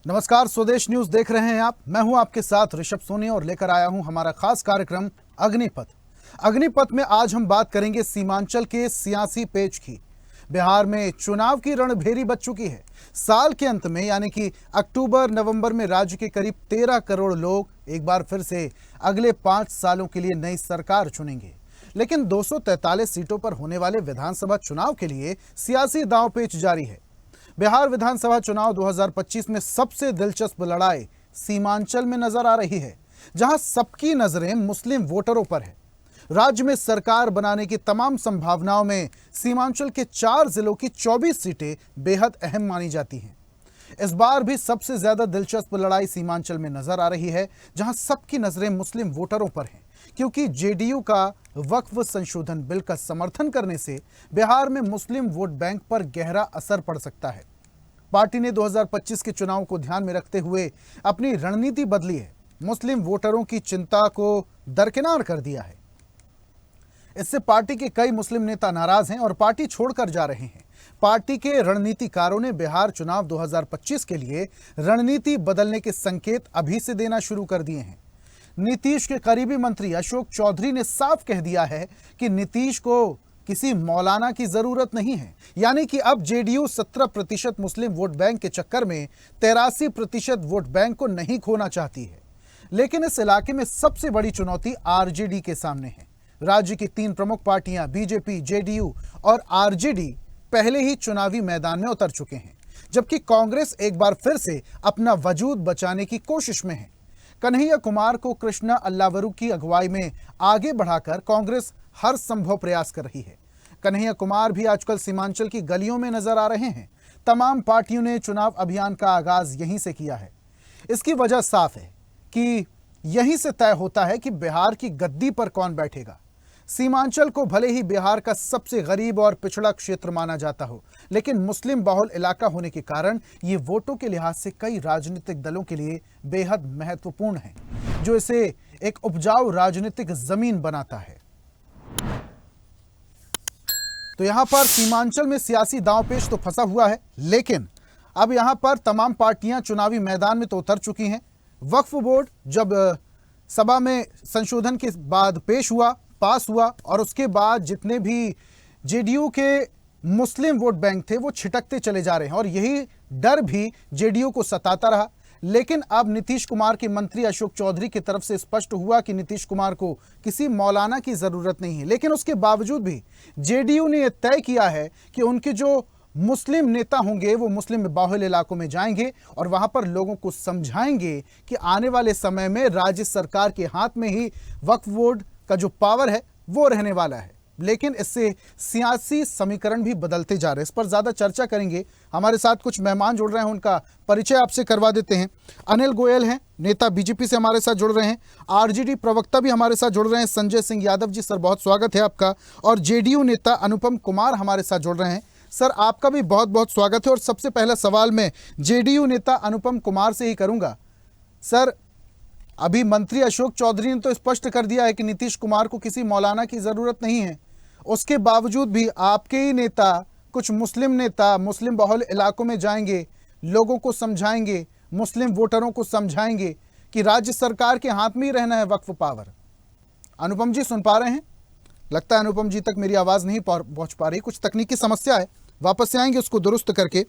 नमस्कार, स्वदेश न्यूज देख रहे हैं आप। मैं हूं आपके साथ ऋषभ सोनी और लेकर आया हूं हमारा खास कार्यक्रम अग्निपथ। अग्निपथ में आज हम बात करेंगे सीमांचल के सियासी पेच की। बिहार में चुनाव की रणभेरी बज चुकी है। साल के अंत में यानी कि अक्टूबर नवंबर में राज्य के करीब 13 करोड़ लोग एक बार फिर से अगले 5 सालों के लिए नई सरकार चुनेंगे। लेकिन 243 सीटों पर होने वाले विधानसभा चुनाव के लिए सियासी दांवपेच जारी है। बिहार विधानसभा चुनाव 2025 में सबसे दिलचस्प लड़ाई सीमांचल में नजर आ रही है, जहां सबकी नजरें मुस्लिम वोटरों पर है। राज्य में सरकार बनाने की तमाम संभावनाओं में सीमांचल के 4 जिलों की 24 सीटें बेहद अहम मानी जाती हैं। इस बार भी सबसे ज्यादा दिलचस्प लड़ाई सीमांचल में नजर आ रही है, जहां सबकी नजरें मुस्लिम वोटरों पर हैं, क्योंकि जेडीयू का वक्फ संशोधन बिल का समर्थन करने से बिहार में मुस्लिम वोट बैंक पर गहरा असर पड़ सकता है। पार्टी ने 2025 के चुनाव को ध्यान में रखते हुए अपनी रणनीति बदली है। मुस्लिम वोटरों की चिंता को दरकिनार कर दिया है। इससे पार्टी के कई मुस्लिम नेता नाराज हैं और पार्टी छोड़कर जा रहे हैं। पार्टी के रणनीतिकारों ने बिहार चुनाव 2025 के लिए रणनीति बदलने के संकेत अभी से देना शुरू कर दिए हैं। नीतीश के करीबी मंत्री अशोक चौधरी ने साफ कह दिया है कि नीतीश को किसी मौलाना की जरूरत नहीं है, यानी कि अब जेडीयू 17% मुस्लिम वोट बैंक के चक्कर में 83% वोट बैंक को नहीं खोना चाहती है। लेकिन इस इलाके में सबसे बड़ी चुनौती आरजेडी के सामने है। राज्य की 3 प्रमुख पार्टियां बीजेपी, जेडीयू और आरजेडी पहले ही चुनावी मैदान में उतर चुके हैं, जबकि कांग्रेस एक बार फिर से अपना वजूद बचाने की कोशिश में है। कन्हैया कुमार को कृष्णा अल्लावरू की अगुवाई में आगे बढ़ाकर कांग्रेस हर संभव प्रयास कर रही है। कन्हैया कुमार भी आजकल सीमांचल की गलियों में नजर आ रहे हैं। तमाम पार्टियों ने चुनाव अभियान का आगाज यहीं से किया है। इसकी वजह साफ है कि यहीं से तय होता है कि बिहार की गद्दी पर कौन बैठेगा। सीमांचल को भले ही बिहार का सबसे गरीब और पिछड़ा क्षेत्र माना जाता हो, लेकिन मुस्लिम बहुल इलाका होने के कारण ये वोटों के लिहाज से कई राजनीतिक दलों के लिए बेहद महत्वपूर्ण है, जो इसे एक उपजाऊ राजनीतिक जमीन बनाता है। तो यहां पर सीमांचल में सियासी दांवपेच तो फंसा हुआ है, लेकिन अब यहां पर तमाम पार्टियां चुनावी मैदान में तो उतर चुकी हैं। वक्फ बोर्ड जब सभा में संशोधन के बाद पास हुआ और उसके बाद जितने भी जेडीयू के मुस्लिम वोट बैंक थे वो छिटकते चले जा रहे हैं और यही डर भी जेडीयू को सताता रहा। लेकिन अब नीतीश कुमार के मंत्री अशोक चौधरी की तरफ से स्पष्ट हुआ कि नीतीश कुमार को किसी मौलाना की जरूरत नहीं है। लेकिन उसके बावजूद भी जेडीयू ने यह तय किया है कि उनके जो मुस्लिम नेता होंगे वो मुस्लिम बाहुल इलाकों में जाएंगे और वहां पर लोगों को समझाएंगे कि आने वाले समय में राज्य सरकार के हाथ में ही वक्फ बोर्ड का जो पावर है वो रहने वाला है। लेकिन इससे सियासी समीकरण भी बदलते जा रहे हैं। इस पर ज्यादा चर्चा करेंगे। हमारे साथ कुछ मेहमान जुड़ रहे हैं, उनका परिचय आपसे करवा देते हैं। अनिल गोयल हैं, नेता बीजेपी से हमारे साथ जुड़ रहे हैं। आरजेडी प्रवक्ता भी हमारे साथ जुड़ रहे हैं, संजय सिंह यादव जी। सर बहुत स्वागत है आपका। और जेडीयू नेता अनुपम कुमार हमारे साथ जुड़ रहे हैं। सर आपका भी बहुत बहुत स्वागत है। और सबसे पहला सवाल मैं जेडीयू नेता अनुपम कुमार से ही करूंगा। सर, अभी मंत्री अशोक चौधरी ने तो स्पष्ट कर दिया है कि नीतीश कुमार को किसी मौलाना की जरूरत नहीं है। उसके बावजूद भी आपके ही नेता, कुछ मुस्लिम नेता मुस्लिम बहुल इलाकों में जाएंगे, लोगों को समझाएंगे, मुस्लिम वोटरों को समझाएंगे कि राज्य सरकार के हाथ में ही रहना है वक्फ पावर। अनुपम जी सुन पा रहे हैं? लगता है अनुपम जी तक मेरी आवाज नहीं पहुंच पा रही, कुछ तकनीकी समस्या है। वापस से आएंगे उसको दुरुस्त करके।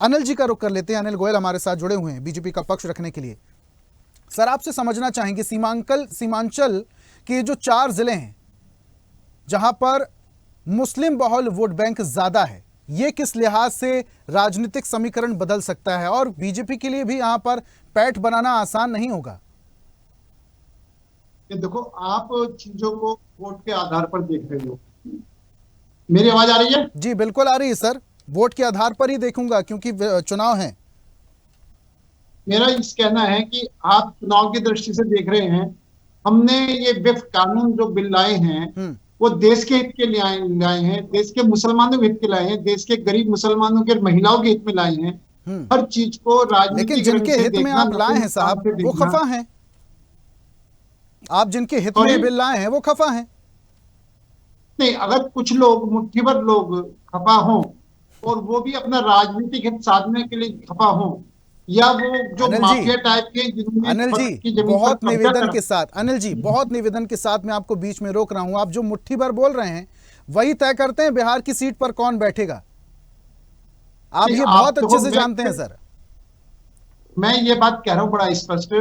अनिल जी का रुख कर लेते हैं। अनिल गोयल हमारे साथ जुड़े हुए हैं बीजेपी का पक्ष रखने के लिए। सर आपसे समझना चाहेंगे सीमांचल के जो 4 जिले हैं जहां पर मुस्लिम बहुल वोट बैंक ज्यादा है, ये किस लिहाज से राजनीतिक समीकरण बदल सकता है और बीजेपी के लिए भी यहां पर पैठ बनाना आसान नहीं होगा? देखो, आप चीजों को वोट के आधार पर देख रहे हो। मेरी आवाज आ रही है? जी बिल्कुल आ रही है सर। वोट के आधार पर ही देखूंगा क्योंकि चुनाव है। मेरा इस कहना है कि आप चुनाव की दृष्टि से देख रहे हैं। हमने ये वक्फ कानून जो बिल लाए हैं वो देश के हित के लिए लाए हैं, देश के मुसलमानों के हित के लाए हैं, देश के गरीब मुसलमानों के महिलाओं के हित में लाए हैं। हर चीज को राजनीतिक लेकिन जिनके हित में आप लाए हैं साहब वो खफा हैं। आप जिनके हित में बिल लाए हैं वो खफा हैं। नहीं, अगर कुछ लोग, मुट्ठी भर लोग खफा हों और वो भी अपना राजनीतिक हित साधने के लिए खफा हों, या वो जो अनिल माफिया जी, टाइप के जिन्होंने अनिल जी, की जमीन पर बहुत कब्जा निवेदन कर। के साथ, अनिल जी बहुत निवेदन के साथ मैं आपको बीच में रोक रहा हूं। आप जो मुट्ठी भर बोल रहे हैं वही तय करते हैं बिहार की सीट पर कौन बैठेगा। आप ये आप बहुत अच्छे देखो, से जानते हैं सर। मैं ये बात कह रहा हूँ बड़ा स्पष्ट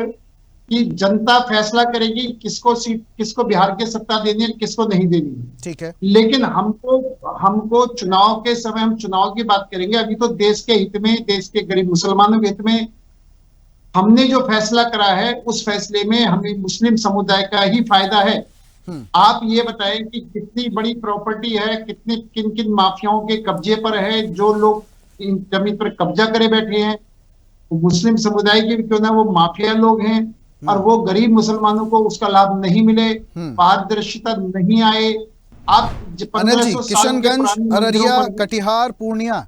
कि जनता फैसला करेगी किसको सीट, किसको बिहार की सत्ता देनी है, किसको नहीं देनी है। ठीक है, लेकिन हमको हमको चुनाव के समय हम चुनाव की बात करेंगे। अभी तो देश के हित में, देश के गरीब मुसलमानों के हित में हमने जो फैसला करा है, उस फैसले में हमें मुस्लिम समुदाय का ही फायदा है। आप ये बताएं कि कितनी बड़ी प्रॉपर्टी है, कितने किन किन माफियाओं के कब्जे पर है, जो लोग इन जमीन पर कब्जा करे बैठे हैं, मुस्लिम समुदाय के भी क्यों ना वो माफिया लोग हैं, और वो गरीब मुसलमानों को उसका लाभ नहीं मिले, पारदर्शिता नहीं आए। आप अनिल जी, 1500 साल के किशनगंज, पुरानी मंदिरों अररिया, पर कटिहार, पूर्णिया,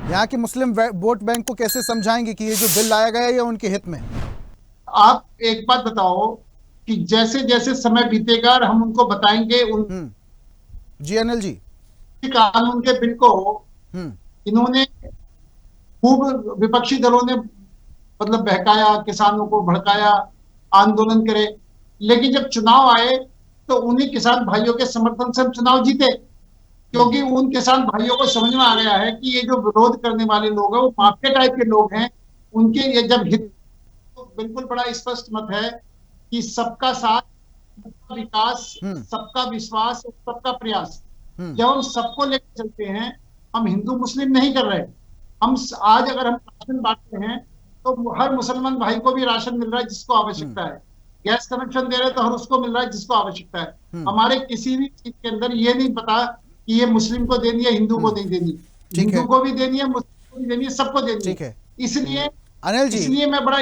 यहाँ के मुस्लिम वोट बैंक को कैसे समझाएंगे कि ये जो बिल लाया गया है ये उनके हित में। आप एक बात बताओ कि जैसे जैसे समय बीतेगा और हम उनको बताएंगे उन जी अनिल जी, कानून के बिल को इन्होंने खूब विपक्षी दलों ने मतलब बहकाया, किसानों को भड़काया, आंदोलन करे। लेकिन जब चुनाव आए तो उन्हीं किसान भाइयों के समर्थन से हम चुनाव जीते, क्योंकि उन किसान भाइयों को समझ में आ गया है कि ये जो विरोध करने वाले लोग हैं वो माफिया टाइप के लोग हैं। उनके लिए जब हित, तो बिल्कुल बड़ा स्पष्ट मत है कि सबका साथ, सबका विकास, सबका विश्वास और सबका प्रयास। जब हम सबको लेकर चलते हैं, हम हिंदू मुस्लिम नहीं कर रहे। हम आज अगर हम राशन बांटते हैं तो हर मुसलमान भाई को भी राशन मिल रहा है जिसको आवश्यकता है। गैस कनेक्शन दे रहे हैं तो हर उसको मिल रहा है जिसको आवश्यकता है। हमारे किसी भी चीज के अंदर ये नहीं पता कि ये मुस्लिम को देनी है, हिंदू को नहीं देनी। हिंदू को भी देनी है, मुस्लिम को भी देनी है, सबको देनी है। इसलिए अनिल जी, इसलिए मैं बड़ा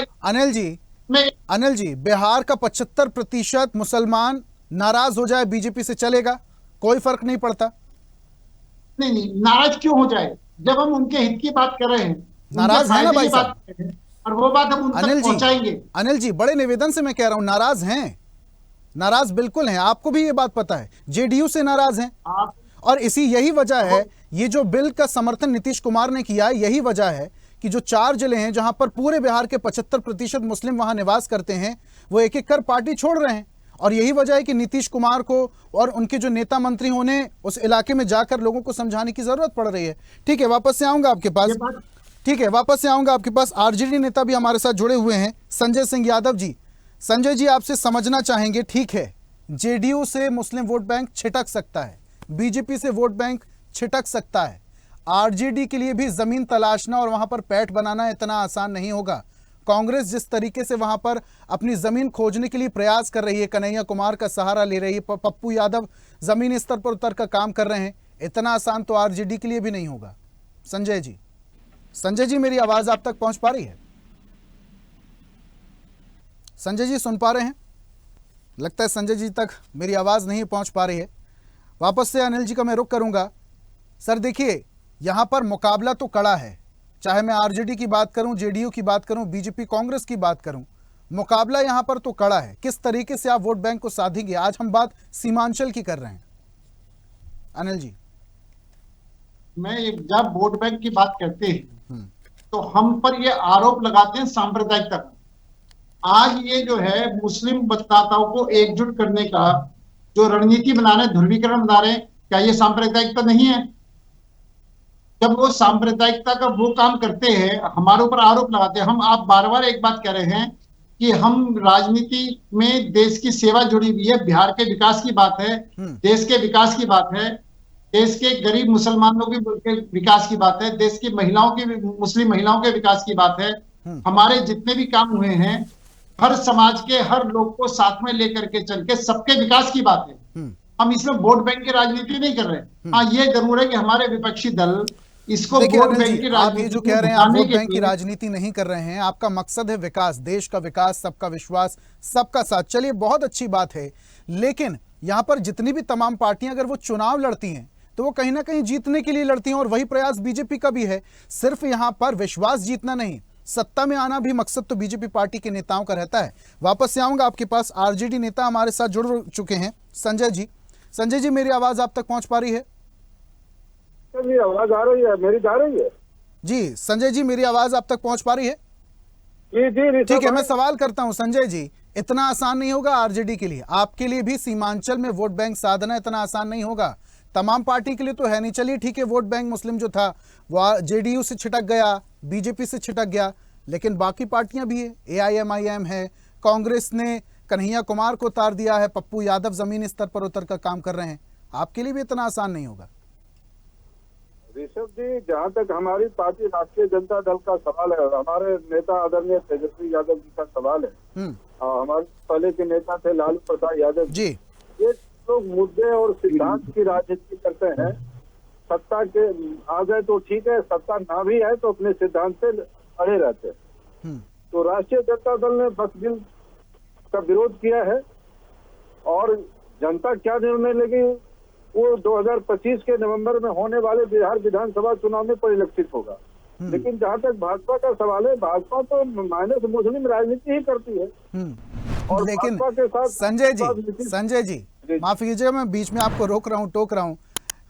अनिल जी, बिहार का 75% मुसलमान नाराज हो जाए बीजेपी से चलेगा, कोई फर्क नहीं पड़ता। नहीं, नाराज क्यों हो जाए जब हम उनके हित की बात कर रहे हैं, नाराज है ना भाई साहब, और वो बात हम उन तक पहुंचाएंगे। अनिल जी, बड़े निवेदन से मैं कह रहा हूं, नाराज हैं, नाराज बिल्कुल हैं, आपको भी ये बात पता है, जेडीयू से नाराज हैं। और यही वजह है, ये जो बिल का समर्थन नीतीश कुमार ने किया, यही वजह है कि जो 4 जिले हैं जहां पर पूरे बिहार के 75% मुस्लिम वहां निवास करते हैं, वो एक एक कर पार्टी छोड़ रहे हैं। और यही वजह है कि नीतीश कुमार को और उनके जो नेता मंत्री होने उस इलाके में जाकर लोगों को समझाने की जरूरत पड़ रही है। ठीक है, वापस से आऊंगा आपके पास, ठीक है, वापस से आऊंगा आपके पास। आरजेडी नेता भी हमारे साथ जुड़े हुए हैं, संजय सिंह यादव जी। संजय जी, आपसे समझना चाहेंगे, ठीक है, जेडीयू से मुस्लिम वोट बैंक छिटक सकता है, बीजेपी से वोट बैंक छिटक सकता है, आरजेडी के लिए भी जमीन तलाशना और वहां पर पैठ बनाना इतना आसान नहीं होगा। कांग्रेस जिस तरीके से वहां पर अपनी जमीन खोजने के लिए प्रयास कर रही है, कन्हैया कुमार का सहारा ले रही है, पप्पू यादव जमीनी स्तर पर उतर कर काम कर रहे हैं, इतना आसान तो आरजेडी के लिए भी नहीं होगा। संजय जी, संजय जी, मेरी आवाज आप तक पहुंच पा रही है? संजय जी सुन पा रहे हैं? लगता है संजय जी तक मेरी आवाज नहीं पहुंच पा रही है। वापस से अनिल जी का मैं रुख करूंगा। सर देखिए, यहां पर मुकाबला तो कड़ा है, चाहे मैं आरजेडी की बात करूं, जेडीयू की बात करूं, बीजेपी कांग्रेस की बात करूं, मुकाबला यहां पर तो कड़ा है। किस तरीके से आप वोट बैंक को साधेंगे? आज हम बात सीमांचल की कर रहे हैं। अनिल जी, मैं जब वोट बैंक की बात करते हैं तो हम पर ये आरोप लगाते हैं सांप्रदायिकता का। आज ये जो है मुस्लिम मतदाताओं को एकजुट करने का जो रणनीति बना रहे हैं, ध्रुवीकरण बना रहे हैं, क्या ये सांप्रदायिकता नहीं है? जब वो सांप्रदायिकता का वो काम करते हैं, हमारे ऊपर आरोप लगाते हैं। आप बार बार एक बात कह रहे हैं कि हम राजनीति में देश की सेवा जुड़ी हुई है, बिहार के विकास की बात है, देश के विकास की बात है, देश के गरीब मुसलमानों के विकास की बात है, देश की महिलाओं की, मुस्लिम महिलाओं के विकास की बात है। हमारे जितने भी काम हुए हैं, हर समाज के हर लोग को साथ में लेकर के चल के सबके विकास की बात है। हम इसमें वोट बैंक की राजनीति नहीं कर रहे। हाँ, ये जरूर है कि हमारे विपक्षी दल इसको वोट बैंक की आप ये जो कह रहे हैं, आप वोट बैंक की राजनीति नहीं कर रहे हैं, आपका मकसद है विकास, देश का विकास, सबका विश्वास, सबका साथ। चलिए, बहुत अच्छी बात है, लेकिन यहां पर जितनी भी तमाम पार्टियां अगर वो चुनाव लड़ती हैं तो वो कहीं ना कहीं जीतने के लिए लड़ती हैं, और वही प्रयास बीजेपी का भी है। सिर्फ यहां पर विश्वास जीतना नहीं, सत्ता में आना भी मकसद तो बीजेपी पार्टी के नेताओं का रहता है। वापस से आऊंगा आपके पास, आरजेडी नेता हमारे साथ जुड़ चुके हैं, संजय जी। संजय जी, मेरी आवाज आप तक पहुंच पा रही है? मेरी आवाज आ रही है? मेरी जा रही है? जी संजय जी, मेरी आवाज आप तक पहुंच पा रही है? जी जी ठीक है, मैं सवाल करता हूं संजय जी, इतना आसान नहीं होगा आरजेडी के लिए, आपके लिए भी सीमांचल में वोट बैंक साधना इतना आसान नहीं होगा। तमाम पार्टी के लिए तो है नहीं। चलिए ठीक है, वोट बैंक मुस्लिम जो था वो जेडीयू से छिटक गया, बीजेपी से छिटक गया, लेकिन बाकी पार्टियां भी है, एआईएमआईएम है, कांग्रेस ने कन्हैया कुमार को उतार दिया है, पप्पू यादव जमीनी स्तर पर उतर कर काम कर रहे हैं। आपके लिए भी इतना आसान नहीं होगा। ऋषभ जी, जहाँ तक हमारी पार्टी राष्ट्रीय जनता दल का सवाल है और हमारे नेता आदरणीय तेजस्वी यादव जी का सवाल है, हमारे पहले के नेता थे लालू प्रसाद यादव जी, ये लोग मुद्दे और सिद्धांत की राजनीति करते हैं। सत्ता के आ गए तो ठीक है, सत्ता ना भी है तो अपने सिद्धांत से अड़े रहते हैं। तो राष्ट्रीय जनता दल ने बस बिल का विरोध किया है और जनता क्या निर्णय लेगी वो 2025 के नवंबर में होने वाले बिहार विधानसभा चुनाव में परिलक्षित होगा। लेकिन जहाँ तक भाजपा का सवाल है, भाजपा तो माइनस मुस्लिम राजनीति ही करती है। और लेकिन भाजपा के साथ संजय जी माफ कीजिएगा, मैं बीच में आपको रोक रहा हूँ, टोक रहा हूँ,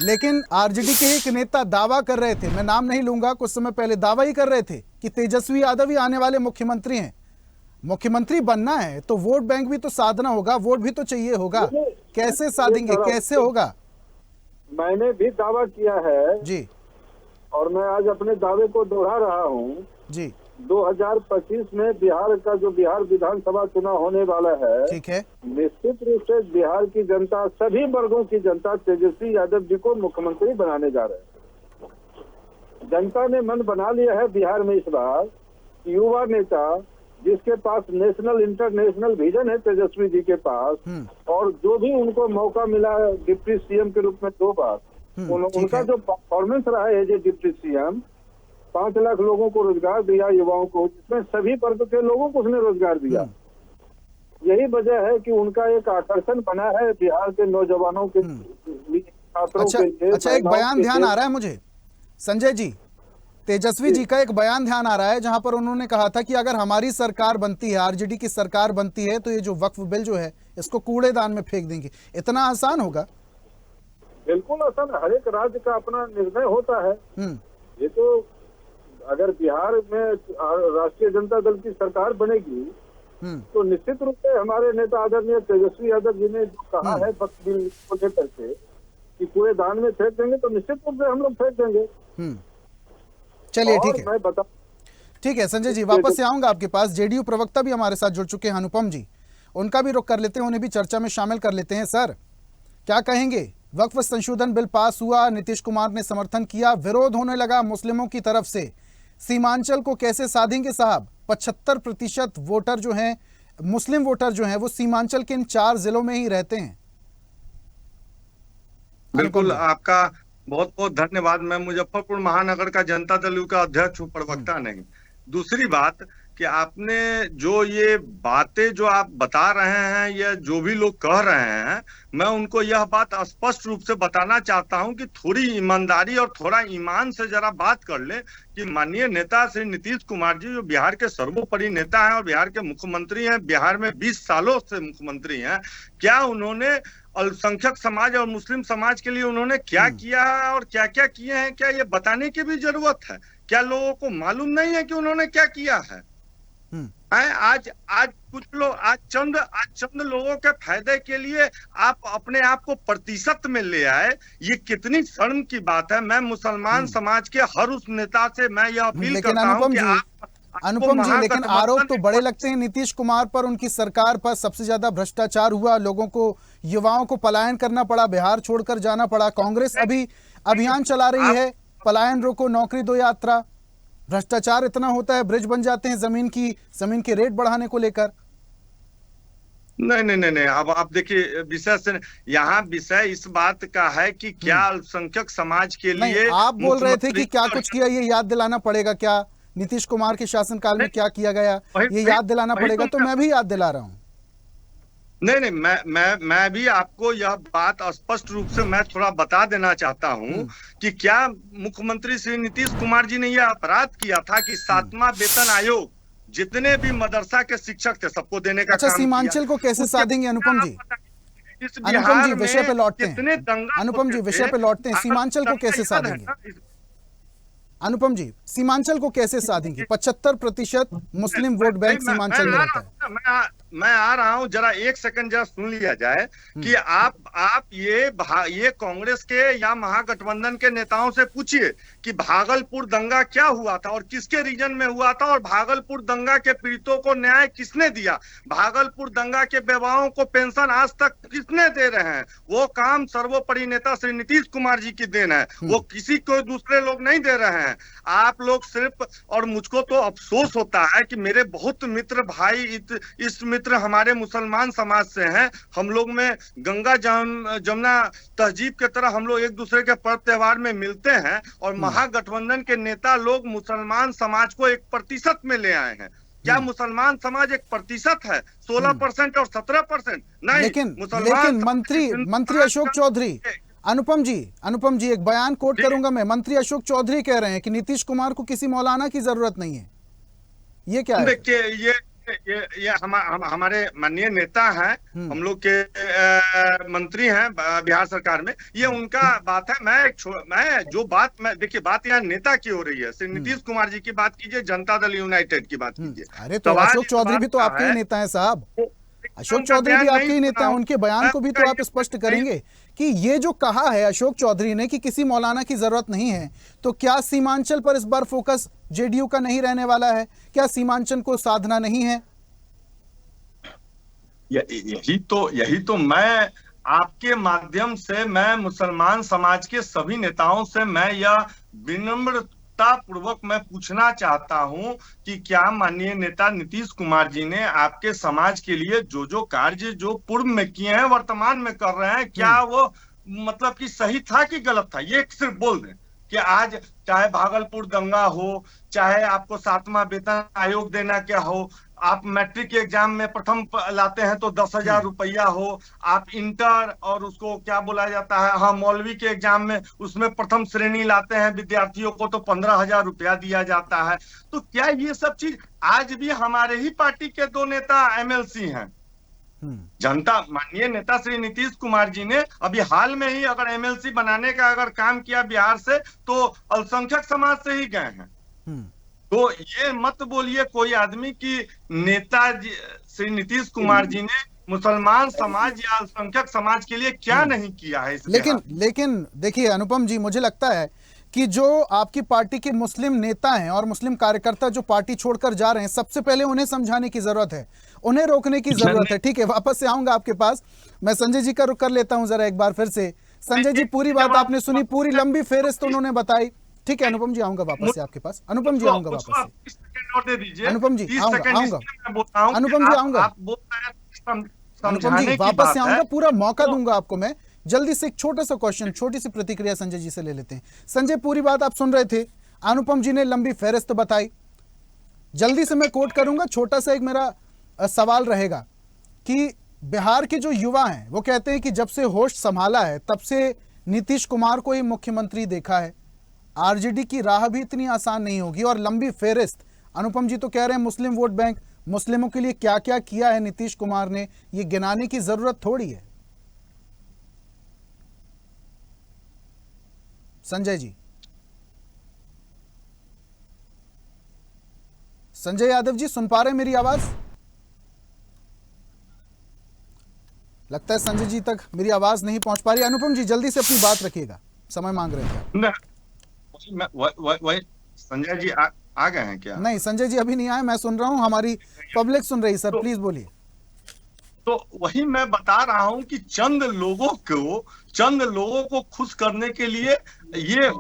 लेकिन आरजेडी के एक नेता दावा कर रहे थे, मैं नाम नहीं लूंगा, कुछ समय पहले दावा ही कर रहे थे कि तेजस्वी यादव ही आने वाले मुख्यमंत्री हैं। मुख्यमंत्री बनना है तो वोट बैंक भी तो साधना होगा, वोट भी तो चाहिए होगा, कैसे साधेंगे, कैसे होगा? मैंने भी दावा किया है जी, और मैं आज अपने दावे को दोहरा रहा हूँ जी। 2025 में बिहार का जो बिहार विधानसभा चुनाव होने वाला है, ठीक है, निश्चित रूप से बिहार की जनता, सभी वर्गों की जनता तेजस्वी यादव जी को मुख्यमंत्री बनाने जा रहे हैं। जनता ने मन बना लिया है बिहार में इस बार, युवा नेता जिसके पास नेशनल इंटरनेशनल विजन है तेजस्वी जी के पास, और जो भी उनको मौका मिला डिप्टी सीएम के रूप में 2 बार, उनका जो परफॉर्मेंस रहा है जो डिप्टी सीएम, 5 लाख लोगों को रोजगार दिया, युवाओं को, जिसमें सभी वर्ग के लोगों को उसने रोजगार दिया। यही वजह है कि उनका एक आकर्षण बना है बिहार के नौजवानों के, छात्रों के लिए। अच्छा, एक बयान ध्यान आ रहा है मुझे संजय जी, तेजस्वी जी का एक बयान ध्यान आ रहा है जहां पर उन्होंने कहा था कि अगर हमारी सरकार बनती है, आरजेडी की सरकार बनती है, तो ये जो वक्फ बिल जो है इसको कूड़ेदान में फेंक देंगे। इतना आसान होगा? बिल्कुल आसान, हर एक राज्य का अपना निर्णय होता है। ये तो अगर बिहार में राष्ट्रीय जनता दल की सरकार बनेगी तो निश्चित रूप से हमारे नेता आदरणीय तेजस्वी यादव जी ने जो कहा है वक्फ बिल को लेकर के कि कूड़ेदान में फेंक देंगे, तो निश्चित रूप से हम लोग फेंक देंगे। चलिए ठीक है, मैं बता, ठीक है संजय जी, वापस से आऊंगा आपके पास। जेडीयू प्रवक्ता भी हमारे साथ जुड़ चुके हैं, अनुपम जी, उनका भी रुख कर लेते हैं, उन्हें भी चर्चा में शामिल कर लेते हैं। सर, क्या कहेंगे? वक्फ संशोधन बिल पास हुआ, नीतीश कुमार ने समर्थन किया, विरोध होने लगा मुस्लिमों की तरफ से, सीमांचल को कैसे साधेंगे साहब? 75% वोटर जो हैं, मुस्लिम वोटर जो हैं, वो सीमांचल के इन 4 जिलों में ही रहते हैं। बिल्कुल, आपका बहुत बहुत धन्यवाद। मैं मुजफ्फरपुर महानगर का जनता दल का अध्यक्ष हूँ, प्रवक्ता नहीं। दूसरी बात कि आपने जो ये बातें जो आप बता रहे हैं या जो भी लोग कह रहे हैं, मैं उनको यह बात स्पष्ट रूप से बताना चाहता हूं कि थोड़ी ईमानदारी और थोड़ा ईमान से जरा बात कर ले कि माननीय नेता श्री नीतीश कुमार जी जो बिहार के सर्वोपरि नेता हैं और बिहार के मुख्यमंत्री हैं, बिहार में 20 सालों से मुख्यमंत्री हैं, क्या उन्होंने अल्पसंख्यक समाज और मुस्लिम समाज के लिए उन्होंने क्या किया है और क्या क्या किए हैं, क्या ये बताने की भी जरूरत है? क्या लोगों को मालूम नहीं है कि उन्होंने क्या किया है? आज कुछ लोग आज चंद लोगों के फायदे के लिए आप अपने आप को प्रतिशत में ले आए, ये कितनी शर्म की बात है। मैं मुसलमान समाज के हर उस नेता से मैं यह अपील करता हूं कि अनुपम जी, लेकिन आरोप तो बड़े लगते हैं नीतीश कुमार पर, उनकी सरकार पर सबसे ज्यादा भ्रष्टाचार हुआ, लोगों को, युवाओं को पलायन करना पड़ा, बिहार छोड़कर जाना पड़ा। कांग्रेस अभी अभियान चला रही है, पलायन रोको नौकरी दो यात्रा। भ्रष्टाचार इतना होता है, ब्रिज बन जाते हैं जमीन के रेट बढ़ाने को लेकर। नहीं, अब आप देखिए विषय से, यहाँ विषय इस बात का है कि क्या अल्पसंख्यक समाज के लिए आप बोल रहे थे कि क्या कुछ किया, ये याद दिलाना पड़ेगा, क्या नीतीश कुमार के शासनकाल में क्या किया गया, ये याद दिलाना पड़ेगा, तो मैं भी याद दिला रहा हूँ। नहीं, मैं भी आपको यह बात स्पष्ट रूप से मैं थोड़ा बता देना चाहता हूं कि क्या मुख्यमंत्री श्री नीतीश कुमार जी ने यह अपराध किया था कि 7वां वेतन आयोग जितने भी मदरसा के शिक्षक थे सबको देने का काम सीमांचल को कैसे साधेंगे अनुपम जी? अनुपम जी विषय पे लौटते हैं, अनुपम जी विषय पे लौटते हैं, सीमांचल को कैसे साधेंगे? अनुपम जी, सीमांचल को कैसे साधेंगे? 75% मुस्लिम वोट बैंक सीमांचल में रहता है। मैं आ रहा हूं, जरा एक सेकंड जरा सुन लिया जाए कि आप ये कांग्रेस के या महागठबंधन के नेताओं से पूछिए कि भागलपुर दंगा क्या हुआ था और किसके रीजन में हुआ था, और भागलपुर दंगा के पीड़ितों को न्याय किसने दिया, भागलपुर दंगा के बेवाओं को पेंशन आज तक किसने दे रहे हैं। वो काम सर्वोपरि नेता श्री नीतीश कुमार जी की देन है, वो किसी को दूसरे लोग नहीं दे रहे हैं। आप लोग सिर्फ, और मुझको तो अफसोस होता है कि मेरे बहुत मित्र भाई इस मित्र हमारे मुसलमान समाज से हैं, हम लोग में गंगा जमुना तहजीब के तरह हम लोग एक दूसरे के पर्व त्योहार में मिलते हैं, और महागठबंधन के नेता लोग मुसलमान समाज को 1% में ले आए हैं। क्या मुसलमान समाज 1% है? 16% और 17% नहीं। लेकिन मंत्री अशोक चौधरी, अनुपम जी एक बयान कोट करूंगा मैं। मंत्री अशोक चौधरी कह रहे हैं कि नीतीश कुमार को किसी मौलाना की जरूरत नहीं है। ये क्या है? देखिए, ये हमारे माननीय नेता हैं, हम लोग के मंत्री हैं बिहार सरकार में, ये उनका बात है। देखिए बात यहाँ नेता की हो रही है। श्री नीतीश कुमार जी की बात कीजिए, जनता दल यूनाइटेड की बात कीजिए। अरे तो अशोक चौधरी भी तो आपके ही नेता है साहब, अशोक चौधरी भी आपके ही नेता हैं, उनके बयान को भी तो आप स्पष्ट करेंगे कि ये जो कहा है अशोक चौधरी ने कि किसी मौलाना की जरूरत नहीं है, तो क्या सीमांचल पर इस बार फोकस जेडीयू का नहीं रहने वाला है? क्या सीमांचल को साधना नहीं है? यही तो मैं आपके माध्यम से, मैं मुसलमान समाज के सभी नेताओं से मैं यह विनम्र पूर्वक मैं पूछना चाहता हूं कि क्या माननीय नेता नीतीश कुमार जी ने आपके समाज के लिए जो कार्य जो पूर्व में किए हैं वर्तमान में कर रहे हैं, क्या वो मतलब कि सही था कि गलत था? ये सिर्फ बोल दें कि आज चाहे भागलपुर दंगा हो, चाहे आपको 7वां वेतन आयोग देना क्या हो, आप मैट्रिक के एग्जाम में प्रथम लाते हैं तो 10,000 रुपया हो, आप इंटर और उसको क्या बोला जाता है, हाँ मौलवी के एग्जाम में उसमें प्रथम श्रेणी लाते हैं विद्यार्थियों को तो 15,000 रुपया दिया जाता है। तो क्या ये सब चीज आज भी हमारे ही पार्टी के 2 नेता एमएलसी हैं? जनता माननीय नेता श्री नीतीश कुमार जी ने अभी हाल में ही अगर एमएलसी बनाने का अगर काम किया बिहार से, तो अल्पसंख्यक समाज से ही गए हैं। तो ये मत बोलिए कोई आदमी की नेता श्री नीतीश कुमार जी ने मुसलमान समाज या अल्पसंख्यक समाज के लिए क्या नहीं किया है। लेकिन देखिए अनुपम जी, मुझे लगता है कि जो आपकी पार्टी के मुस्लिम नेता हैं और मुस्लिम कार्यकर्ता जो पार्टी छोड़कर जा रहे हैं, सबसे पहले उन्हें समझाने की जरूरत है, उन्हें रोकने की जरूरत है। ठीक है, वापस से आऊंगा आपके पास। मैं संजय जी का रुख कर लेता हूं जरा एक बार फिर से। संजय जी, पूरी बात आपने सुनी, पूरी लंबी फेहरिस्त उन्होंने बताई। ठीक है अनुपम जी, आऊंगा वापस से आपके पास। अनुपम जी आऊंगा वापस से। अनुपम जी आऊंगा। अनुपम जी आऊंगा। अनुपम जी वापस से आऊंगा, पूरा मौका दूंगा आपको मैं। जल्दी से एक छोटा सा क्वेश्चन, छोटी सी प्रतिक्रिया संजय जी से ले लेते हैं। संजय, पूरी बात आप सुन रहे थे, अनुपम जी ने लंबी फेहरिस्त बताई, जल्दी से मैं कोट करूंगा। छोटा सा एक मेरा सवाल रहेगा कि बिहार के जो युवा हैं वो कहते हैं कि जब से होश संभाला है तब से नीतीश कुमार को ही मुख्यमंत्री देखा है, आरजेडी की राह भी इतनी आसान नहीं होगी। और लंबी फेहरिस्त, अनुपम जी तो कह रहे हैं मुस्लिम वोट बैंक, मुस्लिमों के लिए क्या क्या किया है नीतीश कुमार ने, ये गिनाने की जरूरत थोड़ी है। संजय जी, संजय यादव जी, सुन पा रहे हैं मेरी आवाज? लगता है संजय जी तक मेरी आवाज नहीं पहुंच पा रही। अनुपम जी जल्दी से अपनी बात रखिएगा, समय मांग रहे थे। संजय जी आ गए हैं क्या? नहीं, संजय जी अभी नहीं आए, मैं सुन रहा हूं, हमारी पब्लिक सुन रही। सर प्लीज बोलिए। तो वही मैं बता रहा हूं कि चंद लोगों को खुश करने के लिए ये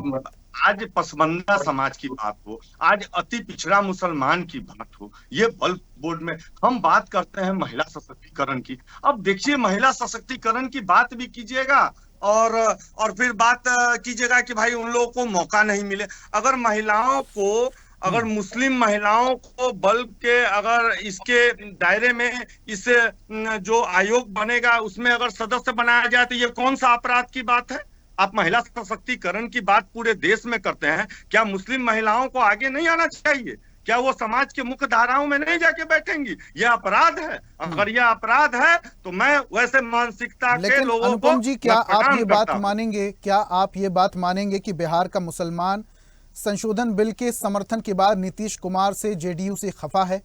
आज पसमंदा समाज की बात हो, आज अति पिछड़ा मुसलमान की बात हो, ये बल्क बोर्ड में हम बात करते हैं महिला सशक्तिकरण की। अब देखिए, महिला सशक्तिकरण की बात भी कीजिएगा और फिर बात कीजिएगा कि भाई उन लोगों को मौका नहीं मिले। अगर महिलाओं को, अगर मुस्लिम महिलाओं को बल्ब के अगर इसके दायरे में इस जो आयोग बनेगा उसमें अगर सदस्य बनाया जाए तो ये कौन सा अपराध की बात है? आप महिला सशक्तिकरण की बात पूरे देश में करते हैं, क्या मुस्लिम महिलाओं को आगे नहीं आना चाहिए? क्या वो समाज के मुख्य धाराओं में नहीं जाके बैठेंगी? यह अपराध है। अगर यह अपराध है तो मैं वैसे मानसिकता के लोगों को, अनुपम जी, क्या आप ये बात मानेंगे, क्या आप ये बात मानेंगे कि बिहार का मुसलमान संशोधन बिल के समर्थन के बाद नीतीश कुमार से जेडीयू से खफा है?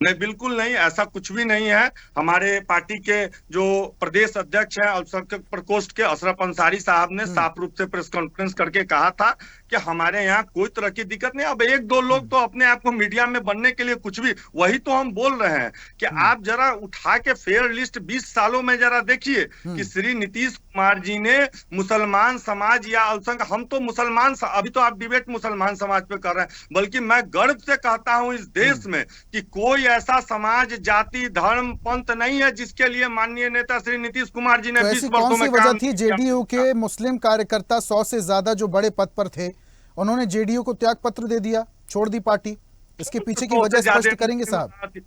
नहीं, बिल्कुल नहीं, ऐसा कुछ भी नहीं है। हमारे पार्टी के जो प्रदेश अध्यक्ष हैं अल्पसंख्यक प्रकोष्ठ के अशरफ अंसारी साहब ने साफ रूप से प्रेस कॉन्फ्रेंस करके कहा था कि हमारे यहाँ कोई तरह की दिक्कत नहीं। अब एक दो लोग तो अपने आप को मीडिया में बनने के लिए कुछ भी, वही तो हम बोल रहे हैं कि आप जरा उठा के फेयर लिस्ट 20 सालों में जरा देखिए कि श्री नीतीश कुमार जी ने मुसलमान समाज या अल्पसंख्यक, हम तो मुसलमान, अभी तो आप डिबेट मुसलमान समाज पे कर रहे हैं, बल्कि मैं गर्व से कहता हूं इस देश में कि कोई ऐसा समाज, जाति, धर्म, पंथ नहीं है जिसके लिए माननीय नेता श्री नीतीश कुमार जी ने 20 वर्षों में वजह थी जेडीयू के मुस्लिम कार्यकर्ता 100 से ज्यादा जो बड़े पद पर थे, उन्होंने जेडीयू को त्याग पत्र दे दिया, छोड़ दी पार्टी? इसके पीछे की वजह स्पष्ट करेंगे साहब?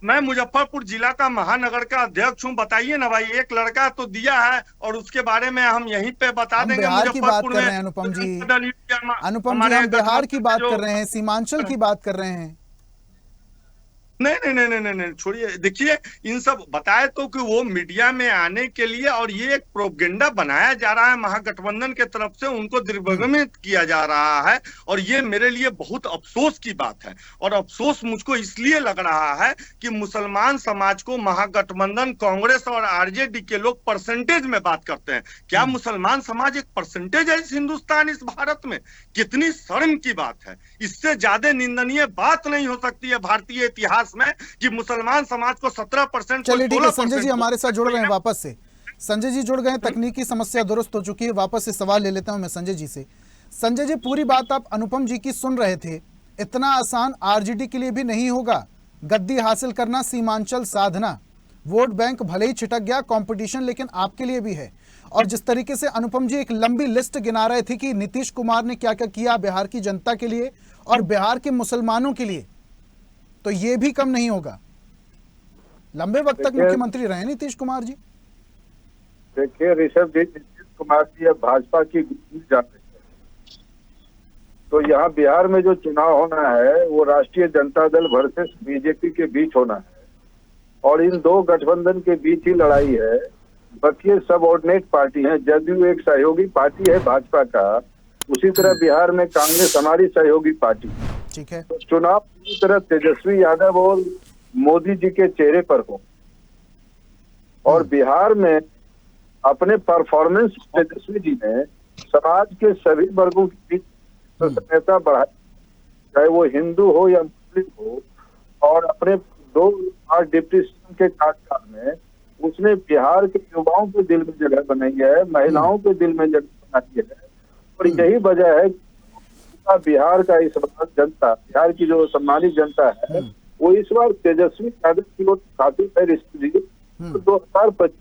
मैं मुजफ्फरपुर जिला का महानगर का अध्यक्ष हूँ, बताइए ना भाई, एक लड़का तो दिया है और उसके बारे में हम यहीं पे बता देंगे। बिहार की बात कर रहे हैं अनुपम जी, अनुपम जी हम बिहार की बात कर रहे हैं, सीमांचल की बात कर रहे हैं। नहीं नहीं नहीं नहीं नहीं, छोड़िए। देखिए, इन सब बताए तो कि वो मीडिया में आने के लिए, और ये एक प्रोपेगेंडा बनाया जा रहा है महागठबंधन के तरफ से, उनको दिग्भ्रमित किया जा रहा है, और ये मेरे लिए बहुत अफसोस की बात है। और अफसोस मुझको इसलिए लग रहा है कि मुसलमान समाज को महागठबंधन, कांग्रेस और आरजेडी के लोग परसेंटेज में बात करते हैं। क्या मुसलमान समाज एक परसेंटेज है इस हिंदुस्तान, इस भारत में? कितनी शर्म की बात है। इससे ज्यादा निंदनीय बात नहीं हो सकती है भारतीय इतिहास में कि मुसलमान समाज को 17%। चलिए ठीक है, संजय जी हमारे साथ जुड़ रहे हैं वापस से। संजय जी जुड़ गए, तकनीकी समस्या दुरुस्त हो चुकी है, वापस से सवाल ले लेता हूं मैं संजय जी से। संजय जी, पूरी बात आप अनुपम जी की सुन रहे थे, इतना आसान आरजेडी के लिए भी नहीं होगा गद्दी हासिल करना, सीमांचल साधना। वोट बैंक भले ही छिटक गया, कंपटीशन लेकिन आपके लिए भी है। और जिस तरीके से अनुपम जी एक लंबी लिस्ट गिना रहे थे कि नीतीश कुमार ने क्या क्या किया बिहार की जनता के लिए और बिहार के मुसलमानों के लिए, तो ये भी कम नहीं होगा। लंबे वक्त तक मुख्यमंत्री रहे नीतीश कुमार जी। देखिए ऋषभ जी, नीतीश कुमार जी अब भाजपा की जा रहे हैं, तो यहाँ बिहार में जो चुनाव होना है वो राष्ट्रीय जनता दल वर्सेस बीजेपी के बीच होना है, और इन दो गठबंधन के बीच ही लड़ाई है। बाकी सबऑर्डिनेट पार्टी है, जदयू एक सहयोगी पार्टी है भाजपा का, उसी तरह बिहार में कांग्रेस हमारी सहयोगी पार्टी। ठीक है, तो चुनाव पूरी तरह तेजस्वी यादव और मोदी जी के चेहरे पर हो, और बिहार में अपने परफॉर्मेंस तेजस्वी जी ने समाज के सभी वर्गों के बीच सचेतनता बढ़ाई, चाहे वो हिंदू हो या मुस्लिम हो। और अपने 2 डिप्टी सीएम के कार्यकाल में उसने बिहार के युवाओं के दिल में जगह बनाई है, महिलाओं के दिल में जगह बनाई है, और यही वजह है बिहार का इस बार जनता, बिहार की जो सम्मानित जनता है, वो इस बार तेजस्वी यादव की ओर खातिर है। इसलिए 2025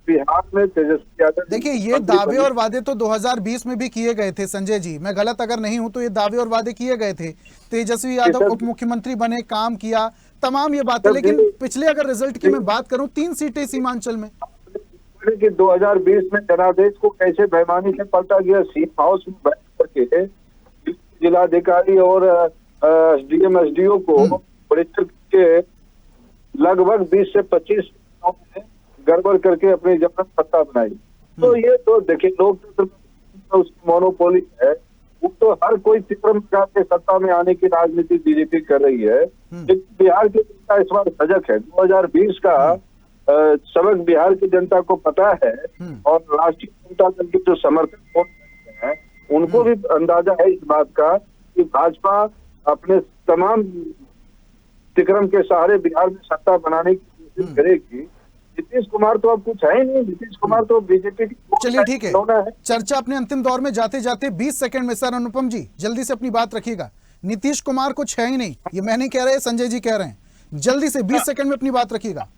बिहार में तेजस्वी यादव, देखिए ये दावे और वादे तो 2020 में भी किए गए थे संजय जी, मैं गलत अगर नहीं हूं तो ये दावे और वादे किए गए थे। तेजस्वी यादव उप मुख्यमंत्री बने, काम किया, तमाम ये बातें, लेकिन पिछले अगर रिजल्ट की मैं बात करूं, 3 सीटें सीमांचल में। कि 2020 में जनादेश को कैसे बेईमानी से पलटा गया, सीम हाउस में बैठ करके जिलाधिकारी और एसडीएम एसडीओ को परीक्षण के लगभग 20 से 25 में गड़बड़ करके अपनी जबरन सत्ता बनाई। तो ये तो देखिए लोकतंत्र उसकी मोनोपोली है, वो तो हर कोई तिक्रम के सत्ता में आने की राजनीति बीजेपी कर रही है। लेकिन बिहार की जनता इस बार सजग है, 2020 का सबक बिहार की जनता को पता है, और राष्ट्रीय जनता दल के जो समर्थक हैं उनको भी अंदाजा है इस बात का कि भाजपा अपने तमाम तिक्रम के सहारे बिहार में सत्ता बनाने की कोशिश करेगी। नीतीश कुमार तो अब कुछ है ही नहीं, नीतीश कुमार तो बीजेपी की। चलिए ठीक है, चर्चा अपने अंतिम दौर में जाते जाते 20 सेकंड में सर अनुपम जी जल्दी से अपनी बात रखिएगा। नीतीश कुमार कुछ है ही नहीं, ये मैं नहीं कह रहे, संजय जी कह रहे हैं, जल्दी से 20 सेकंड में अपनी बात रखिएगा।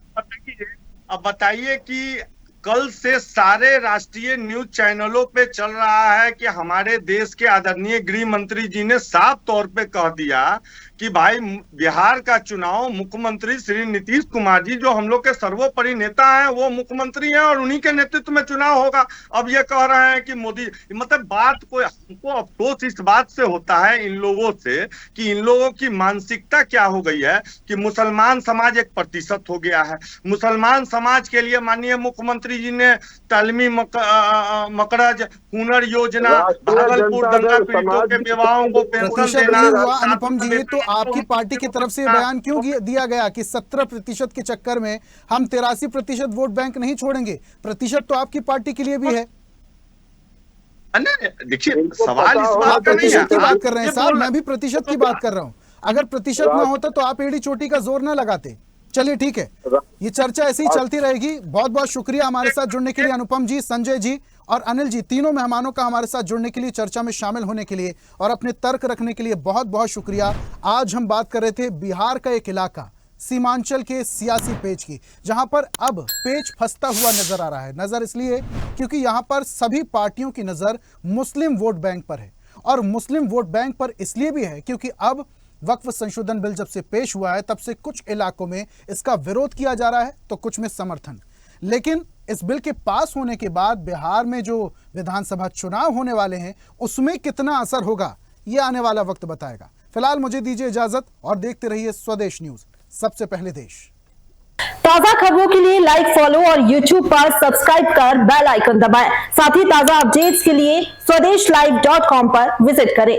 अब बताइए कि कल से सारे राष्ट्रीय न्यूज चैनलों पे चल रहा है कि हमारे देश के आदरणीय गृह मंत्री जी ने साफ तौर पे कह दिया कि भाई बिहार का चुनाव मुख्यमंत्री श्री नीतीश कुमार जी, जो हम लोग के सर्वोपरि नेता हैं, वो मुख्यमंत्री हैं और उन्हीं के नेतृत्व में चुनाव होगा। अब ये कह रहे हैं कि मोदी, मतलब बात को, हमको अफसोस इस बात से होता है इन लोगों से कि इन लोगों की मानसिकता क्या हो गई है कि मुसलमान समाज 1% हो गया है। मुसलमान समाज के लिए माननीय मुख्यमंत्री मुख्यमंत्री जी ने तालमी मकरज हुनर योजना, राष्ट्रीय भागलपुर जनता दंगा दल पीड़ितों के समाज विवाहों को पेंशन प्रतिशत देना, नहीं हुआ अनुपम जी, तो आपकी पार्टी की तरफ से ये बयान क्यों दिया गया कि 17% के चक्कर में हम 83% वोट बैंक नहीं छोड़ेंगे? प्रतिशत तो आपकी पार्टी के लिए भी है। देखिए सवाल इस बात का नहीं है, प्रतिशत की बात कर रहे हैं साहब, मैं भी प्रतिशत की बात कर रहा हूं। अगर प्रतिशत ना होता तो आप एड़ी चोटी का जोर ना लगाते। चलिए ठीक है, ये चर्चा ऐसी ही चलती रहेगी। बहुत बहुत शुक्रिया हमारे साथ जुड़ने के लिए अनुपम जी, संजय जी और अनिल जी, तीनों मेहमानों का हमारे साथ जुड़ने के लिए, चर्चा में शामिल होने के लिए और अपने तर्क रखने के लिए बहुत बहुत शुक्रिया। आज हम बात कर रहे थे बिहार का एक इलाका सीमांचल के सियासी पेच की, जहां पर अब पेच फंसता हुआ नजर आ रहा है। नजर इसलिए क्योंकि यहां पर सभी पार्टियों की नजर मुस्लिम वोट बैंक पर है, और मुस्लिम वोट बैंक पर इसलिए भी है क्योंकि अब वक्फ संशोधन बिल जब से पेश हुआ है तब से कुछ इलाकों में इसका विरोध किया जा रहा है तो कुछ में समर्थन। लेकिन इस बिल के पास होने के बाद बिहार में जो विधानसभा चुनाव होने वाले हैं उसमें कितना असर होगा ये आने वाला वक्त बताएगा। फिलहाल मुझे दीजिए इजाजत और देखते रहिए स्वदेश न्यूज, सबसे पहले देश। ताजा खबरों के लिए लाइक, फॉलो और YouTube पर सब्सक्राइब कर बेल आइकन दबाएं। साथ ही ताजा अपडेट्स के लिए स्वदेशलाइव.com पर विजिट करें।